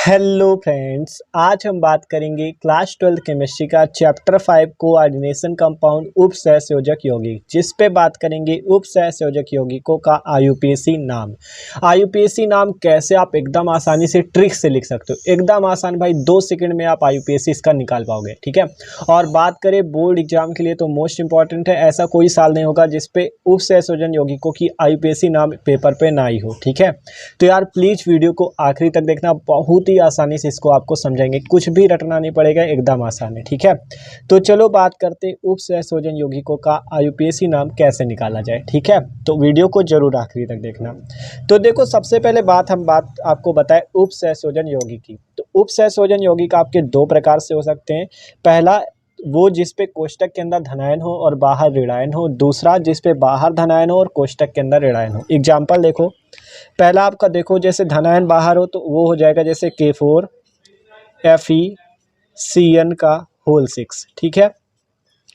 Hello friends, आज हम बात करेंगे क्लास 12 केमिस्ट्री का चैप्टर 5 कोऑर्डिनेशन कंपाउंड उपसहसंयोजक यौगिक, जिस पे बात करेंगे उपसहसंयोजक यौगिकों का आईयूपीएसी नाम। आईयूपीएसी नाम कैसे आप एकदम आसानी से ट्रिक से लिख सकते हो, एकदम आसान भाई, 2 सेकंड में आप आईयूपीएसी इसका निकाल पाओगे। ठीक है। और बात करें बोर्ड एग्जाम के लिए तो मोस्ट इंपॉर्टेंट है, ऐसा कोई साल नहीं होगा जिसपे उपसहसंयोजन यौगिकों की आईयूपीएसी नाम पेपर पे ना ही हो। ठीक है। तो यार प्लीज वीडियो को आखिरी तक देखना, बहुत ही आसानी से इसको आपको समझाएंगे, कुछ भी रटना नहीं पड़ेगा, एकदम आसान है। ठीक है। तो चलो बात करते हैं उपसहसंयोजन यौगिकों का आईयूपीएसी नाम कैसे निकाला जाए। ठीक है। तो वीडियो को जरूर आखिरी तक देखना। तो देखो, सबसे पहले हम बात आपको बताएं उपसहसंयोजन यौगिक की। तो उपसहसंयोजन यौगिक आपके 2 प्रकार से हो सकते हैं। पहला वो जिस पे कोष्टक के अंदर धनायन हो और बाहर ऋणायन हो, दूसरा जिस पे बाहर धनायन हो और कोष्टक के अंदर ऋणायन हो। एग्जाम्पल देखो, पहला आपका देखो, जैसे धनायन बाहर हो तो वो हो जाएगा जैसे K4 FeCN का होल 6। ठीक है।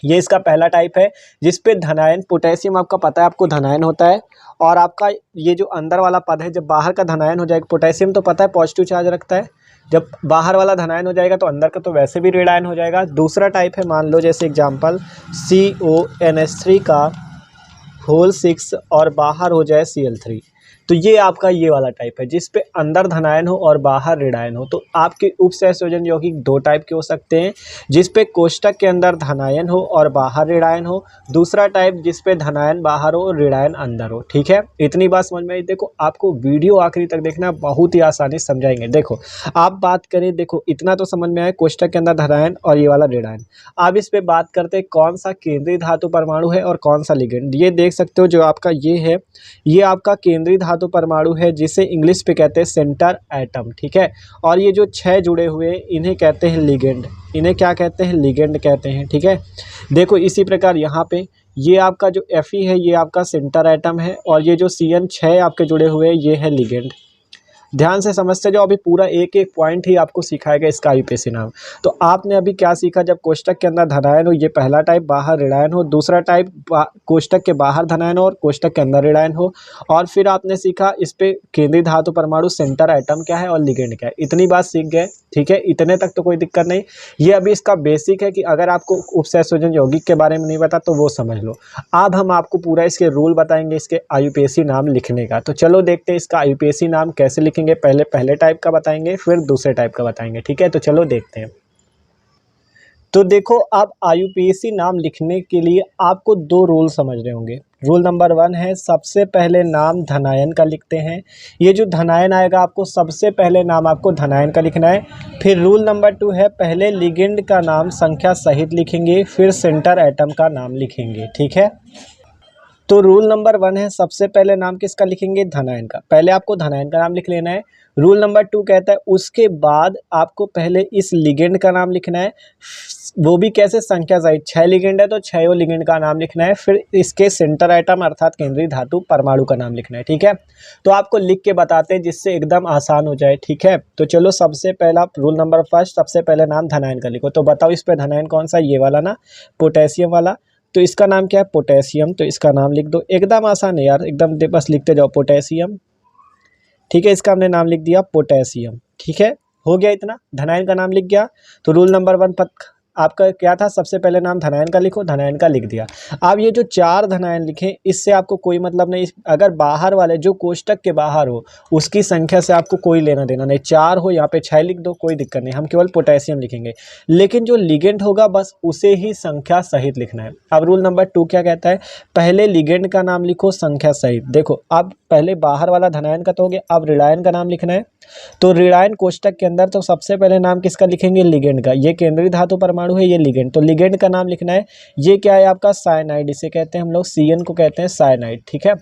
ये इसका पहला टाइप है जिस पे धनायन, पोटेशियम आपका पता है आपको धनायन होता है, और आपका ये जो अंदर वाला पद है, जब बाहर का धनायन हो जाएगा, पोटेशियम तो पता है पॉजिटिव चार्ज रखता है, जब बाहर वाला धनायन हो जाएगा तो अंदर का तो वैसे भी ऋणायन हो जाएगा। दूसरा टाइप है, मान लो जैसे एग्जाम्पल CONH3 का होल 6 और बाहर हो जाए Cl3। तो ये आपका ये वाला टाइप है जिस पे अंदर धनायन हो और बाहर ऋणायन हो। तो आपके उपसहसंयोजन यौगिक 2 टाइप के हो सकते हैं, जिस पे कोष्टक के अंदर धनायन हो और बाहर ऋणायन हो। दूसरा टाइप जिस पे धनायन बाहर हो और ऋणायन अंदर हो। ठीक है। इतनी बात समझ में आई। देखो, आपको वीडियो आखिरी तक देखना, बहुत ही आसानी से समझाएंगे। देखो, आप बात करें, देखो इतना तो समझ में आए, कोष्टक के अंदर धनायन और ये वाला ऋणायन। अब इस पे बात करते हैं कौन सा केंद्रीय धातु परमाणु है और कौन सा लिगेंड। ये देख सकते हो जो आपका ये है, ये आपका केंद्रीय धातु परमाणु है, जिसे इंग्लिश पे कहते हैं सेंटर एटम। ठीक है। और ये जो 6 जुड़े हुए हैं इन्हें कहते हैं लिगेंड। इन्हें क्या कहते हैं? लिगेंड कहते हैं। ठीक है। देखो इसी प्रकार यहाँ पे ये आपका जो Fe है ये आपका सेंटर एटम है, और ये जो CN 6 आपके जुड़े हुए हैं ये है लिगेंड। ध्यान से समझते जाओ, अभी पूरा एक एक पॉइंट ही आपको सिखाएगा इसका आईयूपीएसी नाम। तो आपने अभी क्या सीखा, जब कोष्टक के अंदर धनायन हो, ये पहला टाइप, बाहर ऋणायन हो, दूसरा टाइप कोष्टक के बाहर धनायन हो और कोष्टक के अंदर ऋणायन हो, और फिर आपने सीखा इस पे केंद्रीय धातु परमाणु, सेंटर एटम क्या है और लिगेंड क्या है। इतनी बात सीख गए। ठीक है। इतने तक तो कोई दिक्कत नहीं। ये अभी इसका बेसिक है कि अगर आपको उपसहसंयोजन यौगिक के बारे में नहीं पता तो वो समझ लो। अब हम आपको पूरा इसके रूल बताएंगे इसके आईयूपीएसी नाम लिखने का। तो चलो देखते हैं इसका आईयूपीएसी नाम कैसे लिखेंगे। पहले टाइप का बताएंगे, फिर दूसरे टाइप का बताएंगे। ठीक है। तो चलो देखते हैं। तो देखो, अब आईयूपीएसी नाम लिखने के लिए आपको 2 रूल समझने होंगे। रूल नंबर 1 है, सबसे पहले नाम धनायन का लिखते हैं। ये जो धनायन आएगा आपको सबसे पहले नाम आपको धनायन का लिखना है। फिर रूल नंबर 2 है, पहले लिगेंड का नाम संख्या सहित लिखेंगे, फिर सेंटर एटम का नाम लिखेंगे। ठीक है। तो रूल नंबर 1 है, सबसे पहले नाम किसका लिखेंगे? धनायन का। पहले आपको धनायन का नाम लिख लेना है। रूल नंबर 2 कहता है उसके बाद आपको पहले इस लिगेंड का नाम लिखना है, वो भी कैसे? संख्या सहित। 6 लिगेंड है तो 6 लिगेंड का नाम लिखना है, फिर इसके सेंटर एटम अर्थात केंद्रीय धातु परमाणु का नाम लिखना है। ठीक है। तो आपको लिख के बताते हैं जिससे एकदम आसान हो जाए। ठीक है। तो चलो, सबसे पहला रूल नंबर 1, सबसे पहले नाम धनायन का लिखो। तो बताओ इस पे धनायन कौन सा? ये वाला ना, पोटेशियम वाला। तो इसका नाम क्या है? पोटेशियम। तो इसका नाम लिख दो, एकदम आसान है यार, एकदम बस लिखते जाओ पोटेशियम। ठीक है। इसका हमने नाम लिख दिया पोटेशियम। ठीक है। हो गया इतना, धनायन का नाम लिख गया। तो रूल नंबर 1 आपका क्या था? सबसे पहले नाम धनायन का लिखो, धनायन का लिख दिया। अब ये जो 4 धनायन लिखे इससे आपको कोई मतलब नहीं। अगर बाहर वाले जो कोष्टक के बाहर हो उसकी संख्या से आपको कोई लेना देना नहीं। 4 हो, यहाँ पे 6 लिख दो, कोई दिक्कत नहीं, हम केवल पोटेशियम लिखेंगे। लेकिन जो लिगेंड होगा बस उसे ही संख्या सहित लिखना है। अब रूल नंबर 2 क्या कहता है? पहले लिगेंड का नाम लिखो संख्या सहित। देखो, अब पहले बाहर वाला धनायन का तो हो गया, अब ऋणायन का नाम लिखना है। तो ऋणायन कोष्टक के अंदर तो सबसे पहले नाम किसका लिखेंगे? लिगेंड का। ये केंद्रीय धातु परमाणु है, ये लिगेंड, तो लिगेंड का नाम लिखना है। ये क्या है आपका? साइनाइड, इसे कहते हैं हम लोग, CN को कहते हैं साइनाइड। ठीक है।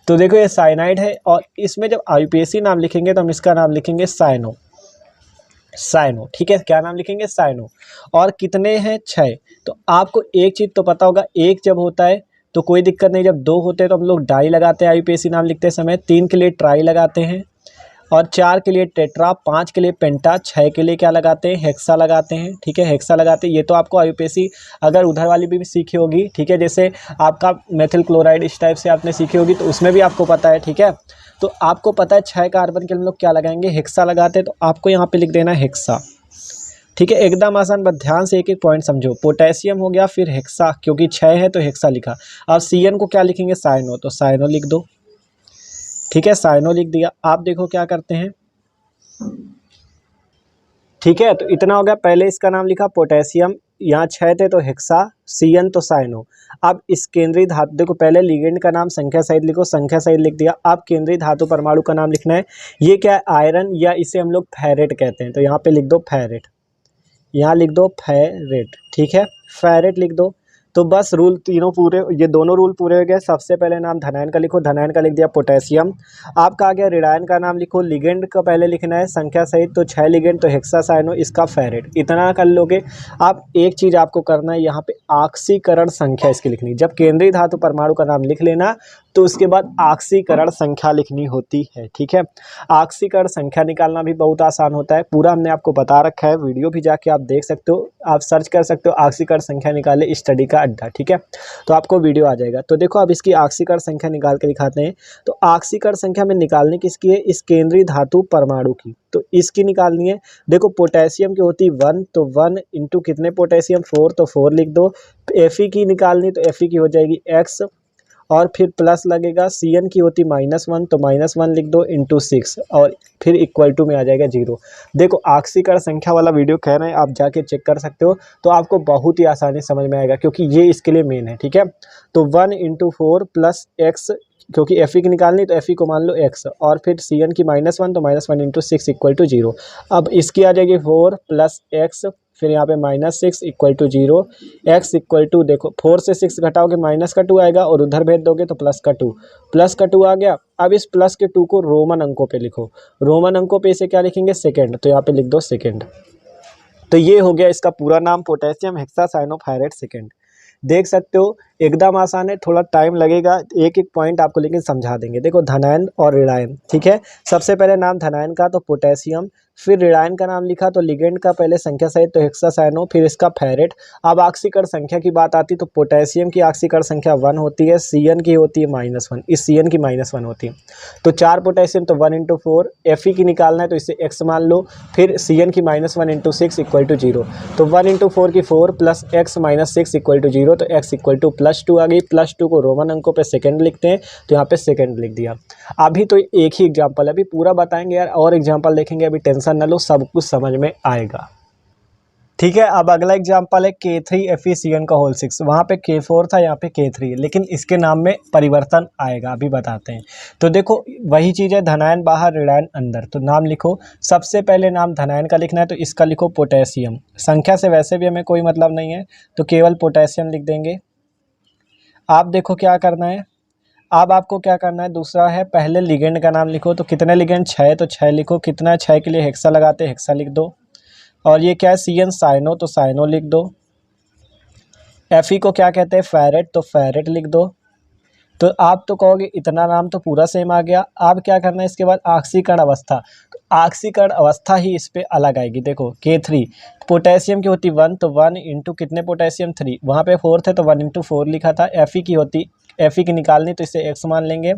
तो देखो ये साइनाइड है, और इसमें जब आईयूपीएसी नाम लिखेंगे तो हम इसका नाम लिखेंगे साइनो। साइनो। ठीक है। क्या नाम लिखेंगे? साइनो। और कितने हैं? 6। तो आपको एक चीज़ तो पता होगा, एक जब होता है तो कोई दिक्कत नहीं, जब 2 होते हैं तो हम लोग डाई लगाते हैं आईयूपीएसी नाम लिखते समय, 3 के लिए ट्राई लगाते हैं, और 4 के लिए टेट्रा, 5 के लिए पेंटा, 6 के लिए क्या लगाते हैं? हेक्सा लगाते हैं। ठीक है। हेक्सा लगाते हैं। ये तो आपको आईयूपीएसी अगर उधर वाली भी सीखी होगी। ठीक है। जैसे आपका मेथिल क्लोराइड इस टाइप से आपने सीखी होगी तो उसमें भी आपको पता है। ठीक है। तो आपको पता है 6 कार्बन के हम लोग क्या लगाएंगे, हेक्सा लगाते हैं, तो आपको यहाँ पे लिख देना हेक्सा। ठीक है, एकदम आसान, बस ध्यान से एक एक पॉइंट समझो। पोटेशियम हो गया, फिर हेक्सा, क्योंकि 6 है तो हेक्सा लिखा। अब CN को क्या लिखेंगे, साइनो, तो साइनो लिख दो। ठीक है, साइनो लिख दिया। आप देखो क्या करते हैं। ठीक है, तो इतना हो गया। पहले इसका नाम लिखा पोटेशियम, यहाँ 6 थे तो हेक्सा, CN तो साइनो। अब इस केंद्रीय धातु, देखो पहले लिगेंड का नाम संख्या सहित लिखो, संख्या सहित लिख दिया। अब केंद्रीय धातु परमाणु का नाम लिखना है। ये क्या है, आयरन, या इसे हम लोग फेरेट कहते हैं, तो यहाँ पे लिख दो फेरेट, यहाँ लिख दो फेरेट। ठीक है, फेरेट लिख दो। तो बस रूल तीनों पूरे, ये दोनों रूल पूरे हो गए। सबसे पहले नाम धनायन का लिखो, धनायन का लिख दिया पोटेशियम। आपका आ गया ऋणायन का नाम लिखो, लिगेंड का पहले लिखना है संख्या सहित, तो 6 लिगेंड, तो हेक्सा साइनो, इसका फेरेट। इतना कर लोगे। अब एक चीज़ आपको करना है, यहाँ पे ऑक्सीकरण संख्या इसकी लिखनी। जब केंद्रीय धातु परमाणु का नाम लिख लेना तो उसके बाद ऑक्सीकरण संख्या लिखनी होती है। ठीक है, ऑक्सीकरण संख्या निकालना भी बहुत आसान होता है, पूरा हमने आपको बता रखा है, वीडियो भी जाके आप देख सकते हो, आप सर्च कर सकते हो ऑक्सीकरण संख्या निकाले स्टडी का अड्डा। ठीक है, तो आपको वीडियो आ जाएगा। तो देखो अब इसकी ऑक्सीकरण संख्या निकाल के दिखाते हैं। तो ऑक्सीकरण संख्या में निकालने किसकी है, इस केंद्रीय धातु परमाणु की, तो इसकी निकालनी है। देखो पोटेशियम की होती 1, तो 1 इंटू कितने पोटेशियम, 4, तो 4 लिख दो। Fe की निकालनी, तो Fe की हो जाएगी x, और फिर प्लस लगेगा। CN की होती -1, तो -1 लिख दो इंटू 6, और फिर इक्वल टू में आ जाएगा 0। देखो ऑक्सीकरण संख्या वाला वीडियो कह रहे हैं, आप जाके चेक कर सकते हो, तो आपको बहुत ही आसानी समझ में आएगा, क्योंकि ये इसके लिए मेन है। ठीक है, तो 1 इंटू 4 प्लस x, क्योंकि Fe की निकालनी, तो Fe को मान लो x, और फिर CN की -1, तो -1 इंटू 6 इक्वल टू 0। अब इसकी आ जाएगी 4 प्लस x, फिर यहाँ पे -6 equal to 0, x equal to, देखो 4 से 6 घटाओगे माइनस का 2 आएगा, और उधर भेज दोगे तो प्लस का 2, प्लस का 2 आ गया। अब इस प्लस के 2 को रोमन अंकों पे लिखो, रोमन अंकों पे इसे क्या लिखेंगे, सेकेंड, तो यहाँ पे लिख दो सेकेंड। तो ये हो गया इसका पूरा नाम, पोटेशियम हेक्सासाइनोफेरेट सेकेंड। देख सकते हो एकदम आसान है, थोड़ा टाइम लगेगा, एक एक पॉइंट आपको लेकिन समझा देंगे। देखो धनायन और ऋणायन। ठीक है, सबसे पहले नाम धनायन का तो पोटेशियम, फिर ऋणायन का नाम लिखा तो लिगेंड का पहले संख्या सहित, तो हेक्सासाइनो, फिर इसका फेरेट। अब ऑक्सीकरण संख्या की बात आती तो पोटेशियम की ऑक्सीकरण संख्या 1 होती है, CN की होती है -1, इस CN की -1 होती है। तो 4 पोटेशियम, तो 1 इंटू 4, Fe की निकालना है तो इसे x मान लो, फिर CN की -1 इंटू 6 इक्वल टू 0, तो 1 इंटू 4 की 4 plus x minus 6 equal to 0, तो x इक्वल टू +2 आ गई। +2 को रोमन अंकों पे सेकंड लिखते हैं, तो यहाँ पे सेकंड लिख दिया। अभी तो एक ही एग्जांपल है, अभी पूरा बताएंगे यार, और एग्जांपल देखेंगे, अभी टेंशन न लो, सब कुछ समझ में आएगा। ठीक है, अब अगला एग्जांपल है K3FeCN का होल 6। वहाँ पे K4 था, यहाँ पे K3 है, लेकिन इसके नाम में परिवर्तन आएगा, अभी बताते हैं। तो देखो वही चीज़ है, धनायन बाहर ऋणायन अंदर, तो नाम लिखो। सबसे पहले नाम धनायन का लिखना है, तो इसका लिखो पोटेशियम। संख्या से वैसे भी हमें कोई मतलब नहीं है, तो केवल पोटेशियम लिख देंगे। आप देखो क्या करना है, अब आपको क्या करना है, दूसरा है पहले लिगेंड का नाम लिखो। तो कितने लिगेंड, 6, तो 6 लिखो। कितना है, 6 के लिए हेक्सा लगाते, हेक्सा लिख दो। और ये क्या है, CN साइनो, तो साइनो लिख दो। Fe को क्या कहते हैं, फेरेट, तो फेरेट लिख दो। तो आप तो कहोगे इतना नाम तो पूरा सेम आ गया। अब क्या करना है, इसके बाद ऑक्सीकरण अवस्था, तो ऑक्सीकरण अवस्था ही इस पे अलग आएगी। देखो K3 पोटेशियम की होती 1, तो 1 इंटू कितने पोटेशियम, 3, वहाँ पे 4 थे तो 1 इंटू 4 लिखा था। Fe की निकालनी, तो इसे x मान लेंगे,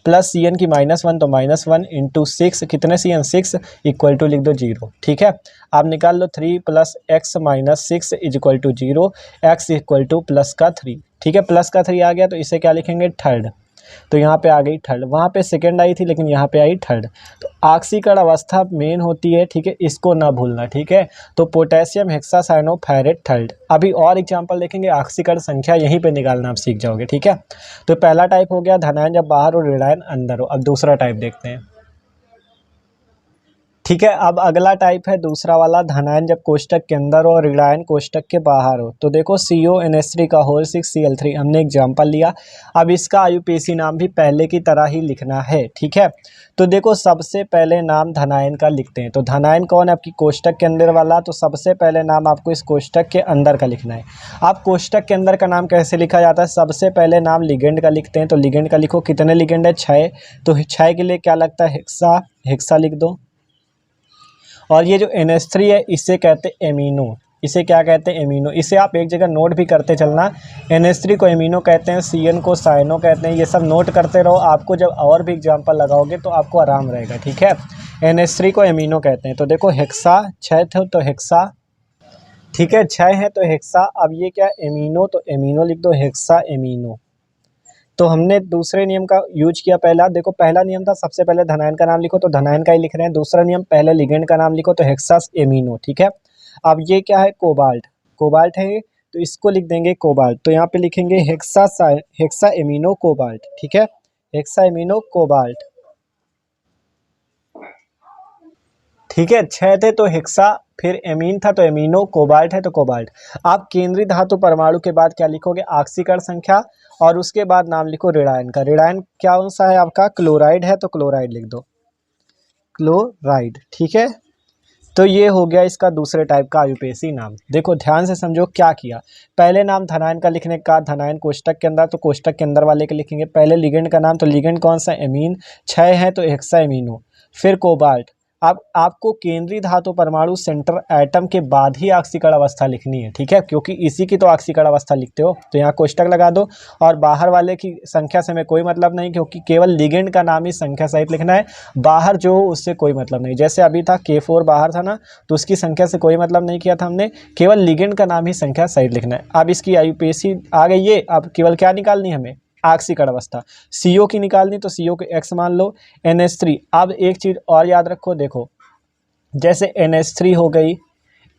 प्लस CN की -1, तो -1 इंटू 6, कितने CN 6 इक्वल टू लिख दो 0। ठीक है, आप निकाल लो 3 plus x minus 6 is equal to 0, x equal to plus का 3। ठीक है, प्लस का 3 आ गया, तो इसे क्या लिखेंगे, थर्ड। तो यहाँ पे आ गई थर्ड, वहाँ पे सेकंड आई थी लेकिन यहाँ पे आई थर्ड। तो ऑक्सीकरण अवस्था मेन होती है, ठीक है, इसको ना भूलना। ठीक है, तो पोटेशियम हेक्सासाइनोफेरेट थर्ड। अभी और एग्जांपल देखेंगे, ऑक्सीकरण संख्या यहीं पे निकालना आप सीख जाओगे। ठीक है, तो पहला टाइप हो गया धनायन जब बाहर हो, ऋणायन अंदर हो। अब दूसरा टाइप देखते हैं। ठीक है, अब अगला टाइप है दूसरा वाला, धनायन जब कोष्टक के अंदर हो और ऋणायन कोष्टक के बाहर हो। तो देखो CONH3 का होल 6 Cl3 हमने एग्जाम्पल लिया। अब इसका IUPAC नाम भी पहले की तरह ही लिखना है। ठीक है, तो देखो सबसे पहले नाम धनायन का लिखते हैं। तो धनायन कौन है, आपकी कोष्टक के अंदर वाला, तो सबसे पहले नाम आपको इस कोष्टक के अंदर का लिखना है। आप कोष्टक के अंदर का नाम कैसे लिखा जाता है, सबसे पहले नाम लिगेंड का लिखते हैं। तो लिगेंड का लिखो, कितने लिगेंड है, 6, तो 6 के लिए क्या लगता है, हेक्सा लिख दो। और ये जो NH3 है इसे कहते हैं एमिनो। इसे क्या कहते हैं, एमिनो। इसे आप एक जगह नोट भी करते चलना, NH3 को एमिनो कहते हैं, CN को साइनो कहते हैं। ये सब नोट करते रहो, आपको जब और भी एग्जाम्पल लगाओगे तो आपको आराम रहेगा, ठीक है। NH3 को एमिनो कहते हैं। तो देखो हेक्सा 6 थे तो हेक्सा, ठीक है, 6 है तो हेक्सा। अब ये क्या एमिनो, तो एमिनो लिख दो, हेक्सा एमिनो। तो हमने दूसरे नियम का यूज किया। पहला देखो, पहला नियम था सबसे पहले धनायन का नाम लिखो, तो धनायन का ही लिख रहे हैं। दूसरा नियम पहले लिगेंड का नाम लिखो, तो हेक्सास एमिनो, ठीक है। अब ये क्या है, कोबाल्ट, कोबाल्ट है ये, तो इसको लिख देंगे कोबाल्ट। तो यहाँ पे लिखेंगे हेक्सा एमिनो कोबाल्ट, ठीक है, हेक्सा एमिनो कोबाल्ट, ठीक है। 6 थे तो हेक्सा, फिर एमीन था तो एमिनो, कोबाल्ट है तो कोबाल्ट। आप केंद्रीय धातु परमाणु के बाद क्या लिखोगे, ऑक्सीकरण संख्या, और उसके बाद नाम लिखो ऋणायन का। ऋणायन क्या कौन सा है आपका, क्लोराइड है तो क्लोराइड लिख दो, क्लोराइड, ठीक है। तो ये हो गया इसका दूसरे टाइप का आयुपेसी नाम। देखो ध्यान से समझो क्या किया। पहले नाम धनायन का लिखने का, धनायन कोष्टक के अंदर, तो कोष्टक के अंदर वाले के लिखेंगे। पहले लिगेंड का नाम, तो लिगेंड कौन सा, एमीन, 6 है तो हेक्सा एमिनो, फिर कोबाल्ट। अब आपको केंद्रीय धातु परमाणु सेंटर एटम के बाद ही ऑक्सीकरण अवस्था लिखनी है, ठीक है, क्योंकि इसी की तो ऑक्सीकरण अवस्था लिखते हो। तो यहाँ कोष्टक लगा दो, और बाहर वाले की संख्या से हमें कोई मतलब नहीं, क्योंकि केवल लिगेंड का नाम ही संख्या सहित लिखना है, बाहर जो हो उससे कोई मतलब नहीं। जैसे अभी था K4 बाहर था ना, तो उसकी संख्या से कोई मतलब नहीं किया था हमने, केवल लिगेंड का नाम ही संख्या सहित लिखना है। अब इसकी आयुपेसी आ गई है, अब केवल क्या निकालनी है हमें, ऑक्सीकरण अवस्था। CO की निकालनी, तो CO को X मान लो, NH3। अब एक चीज़ और याद रखो, देखो जैसे NH3 हो गई,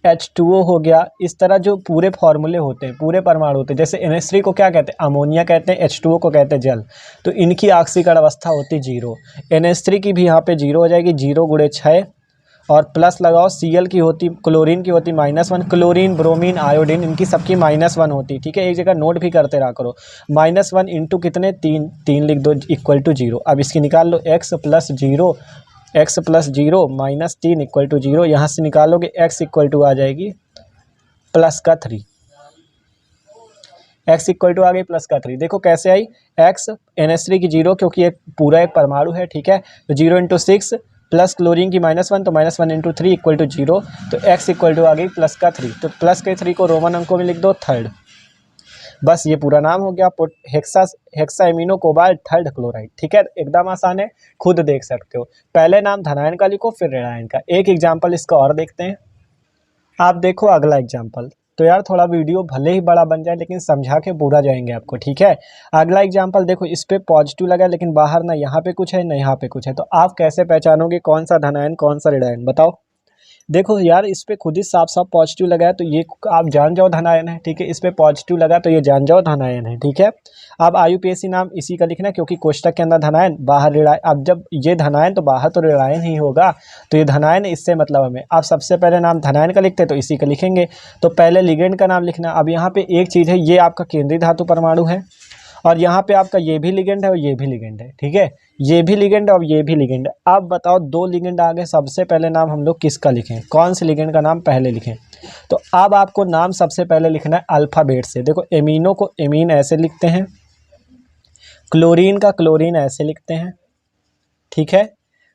H2O हो गया, इस तरह जो पूरे फॉर्मूले होते हैं, पूरे परमाणु होते हैं, जैसे NH3 को क्या कहते हैं, अमोनिया कहते हैं, H2O को कहते हैं जल, तो इनकी ऑक्सीकरण अवस्था होती 0। NH3 की भी यहाँ पे 0 हो जाएगी, 0 गुणे 6, और प्लस लगाओ। Cl की होती, क्लोरीन की होती -1, क्लोरीन, ब्रोमीन, आयोडीन, इनकी सबकी -1 होती, ठीक है। एक जगह नोट भी करते रहा करो। -1 इंटू कितने, 3, 3 लिख दो, इक्वल टू 0। अब इसकी निकाल लो, x + 0, x + 0 -3 = 0। यहाँ से निकालोगे x = आ जाएगी +3, x = आ गई +3। देखो कैसे आई, x NH3 की 0, क्योंकि ये पूरा एक परमाणु है, ठीक है। तो 0 × 6 प्लस क्लोरीन की -1, तो -1 × 3 = 0। तो x = आ गई +3। तो +3 को रोमन अंकों में लिख दो, थर्ड। बस ये पूरा नाम हो गया, hexa amino cobalt third chloride, ठीक है। एकदम आसान है, खुद देख सकते हो। पहले नाम धनायन का लिखो, फिर ऋणायन का। एक एग्जाम्पल इसका और देखते हैं। आप देखो अगला एग्जाम्पल। तो यार थोड़ा वीडियो भले ही बड़ा बन जाए, लेकिन समझा के पूरा जाएंगे आपको, ठीक है। अगला एग्जाम्पल देखो, इस पे पॉजिटिव लगा, लेकिन बाहर ना यहाँ पे कुछ है ना यहाँ पे कुछ है, तो आप कैसे पहचानोगे कौन सा धनायन कौन सा ऋणायन, बताओ। देखो यार, इस पे खुद ही साफ साफ पॉजिटिव लगा है, तो ये आप जान जाओ धनायन है, ठीक है। इस पे पॉजिटिव लगा तो ये जान जाओ धनायन है, ठीक है। अब आयुपेसी नाम इसी का लिखना है, क्योंकि कोष्टक के अंदर धनायन, बाहर ऋणायन। अब जब ये धनायन तो बाहर तो ऋणायन ही होगा, तो ये धनायन, इससे मतलब हमें। आप सबसे पहले नाम धनायन का लिखते हैं, तो इसी का लिखेंगे। तो पहले लिगेंड का नाम लिखना। अब यहाँ पे एक चीज़ है, ये आपका केंद्रीय धातु परमाणु है, और यहाँ पे आपका ये भी लिगेंड है और ये भी लिगेंड है, ठीक है। ये भी लिगेंड और ये भी लिगेंड है। अब बताओ, 2 लिगेंड आ गए, सबसे पहले नाम हम लोग किसका लिखें, कौन से लिगेंड का नाम पहले लिखें। तो अब आपको नाम सबसे पहले लिखना है अल्फ़ाबेट से। देखो एमिनो को एमीन ऐसे लिखते हैं, क्लोरीन का क्लोरीन ऐसे लिखते हैं, ठीक है।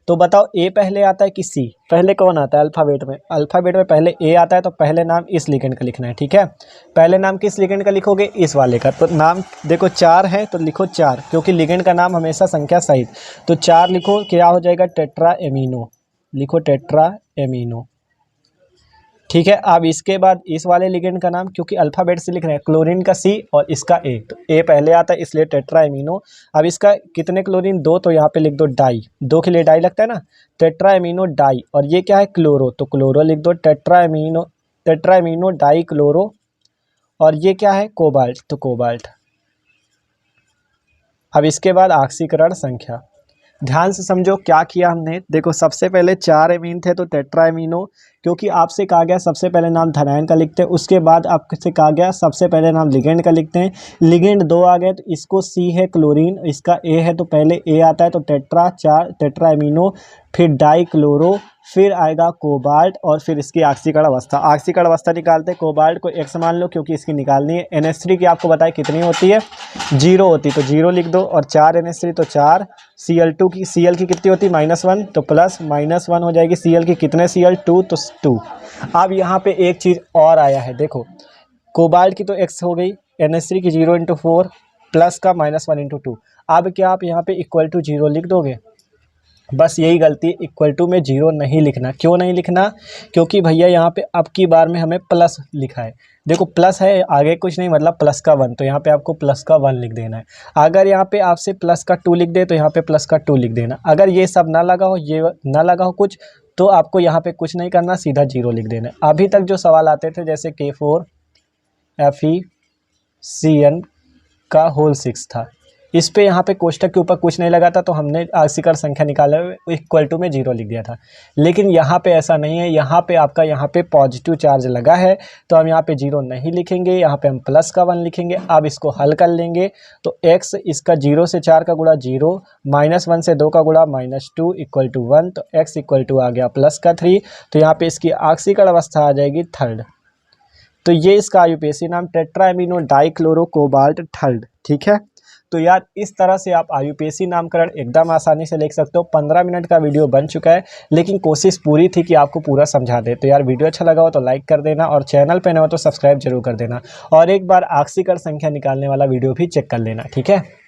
तो बताओ ए पहले आता है कि सी पहले, कौन आता है अल्फ़ाबेट में, अल्फ़ाबेट में पहले ए आता है, तो पहले नाम इस लिगेंड का लिखना है, ठीक है। पहले नाम किस लिगेंड का लिखोगे, इस वाले का। तो नाम देखो 4 है तो लिखो 4, क्योंकि लिगेंड का नाम हमेशा संख्या सहित। तो 4 लिखो, क्या हो जाएगा, टेट्रा एमिनो, लिखो टेट्रा एमिनो, ठीक है। अब इसके बाद इस वाले लिगेंड का नाम, क्योंकि अल्फ़ाबेट से लिख रहे हैं, क्लोरीन का सी और इसका ए, तो ए पहले आता है, इसलिए टेट्रा एमिनो। अब इसका कितने क्लोरीन, 2, तो यहाँ पे लिख दो डाई, 2 के लिए डाई लगता है ना, टेट्रा एमिनो डाई। और ये क्या है, क्लोरो, तो क्लोरो लिख दो, टेट्रा एमिनो डाई क्लोरो। और ये क्या है, कोबाल्ट, तो कोबाल्ट। अब इसके बाद ऑक्सीकरण संख्या, ध्यान से समझो क्या किया हमने। देखो सबसे पहले 4 एमीन थे तो टेट्रा एमिनो, क्योंकि आपसे कहा गया सबसे पहले नाम धनायन का लिखते हैं, उसके बाद आपसे कहा गया सबसे पहले नाम लिगेंड का लिखते हैं। लिगेंड 2 आ गए, तो इसको सी है क्लोरीन, इसका ए है, तो पहले ए आता है, तो टेट्रा 4 टेट्रा एमिनो, फिर डाई क्लोरो, फिर आएगा कोबाल्ट, और फिर इसकी ऑक्सीकरण अवस्था। ऑक्सीकरण अवस्था निकालते हैं, कोबाल्ट को X मान लो, क्योंकि इसकी निकालनी है। NH3 की आपको बताए कितनी होती है, 0 होती, तो 0 लिख दो। और 4 NH3 तो 4। Cl2 की, Cl की कितनी होती है, -1, तो प्लस -1 हो जाएगी। Cl की कितने Cl 2, तो -2। अब यहाँ पे एक चीज़ और आया है, देखो कोबाल्ट की तो x हो गई, NH3 की 0 × 4 प्लस का -1 × 2। अब क्या आप यहाँ पे इक्वल टू 0 लिख दोगे? बस यही गलती, इक्वल टू में 0 नहीं लिखना। क्यों नहीं लिखना? क्योंकि भैया यहाँ पे अब की बार में हमें प्लस लिखा है। देखो प्लस है, आगे कुछ नहीं, मतलब प्लस का 1, तो यहाँ पे आपको प्लस का 1 लिख देना है। अगर यहाँ पे आपसे प्लस का 2 लिख दे तो यहाँ पे प्लस का 2 लिख देना। अगर ये सब ना लगा हो, ये ना लगा हो कुछ, तो आपको यहाँ पे कुछ नहीं करना, सीधा 0 लिख देना। अभी तक जो सवाल आते थे जैसे K4FeCN का होल 6 था, इस पे यहाँ पे कोष्टक के ऊपर कुछ नहीं लगा था, तो हमने आंशिक संख्या निकाले हुए इक्वल टू में 0 लिख दिया था। लेकिन यहाँ पे ऐसा नहीं है, यहाँ पे आपका यहाँ पे पॉजिटिव चार्ज लगा है, तो हम यहाँ पे 0 नहीं लिखेंगे, यहाँ पे हम प्लस का 1 लिखेंगे। अब इसको हल कर लेंगे तो x इसका 0 से 4 का गुणा 0, -1 से 2 का गुणा -2 इक्वल टू 1, तो x इक्वल टू आ गया प्लस का 3। तो यहाँ पे इसकी आंशिक अवस्था आ जाएगी 3rd। तो ये इसका IUPAC नाम टेट्राएमिनो डाइक्लोरो कोबाल्ट 3rd, ठीक है। तो यार इस तरह से आप IUPAC नामकरण एकदम आसानी से लिख सकते हो। 15 मिनट का वीडियो बन चुका है, लेकिन कोशिश पूरी थी कि आपको पूरा समझा दे। तो यार वीडियो अच्छा लगा हो तो लाइक कर देना, और चैनल पे नए हो तो सब्सक्राइब जरूर कर देना, और एक बार आंशिक संख्या निकालने वाला वीडियो भी चेक कर लेना, ठीक है।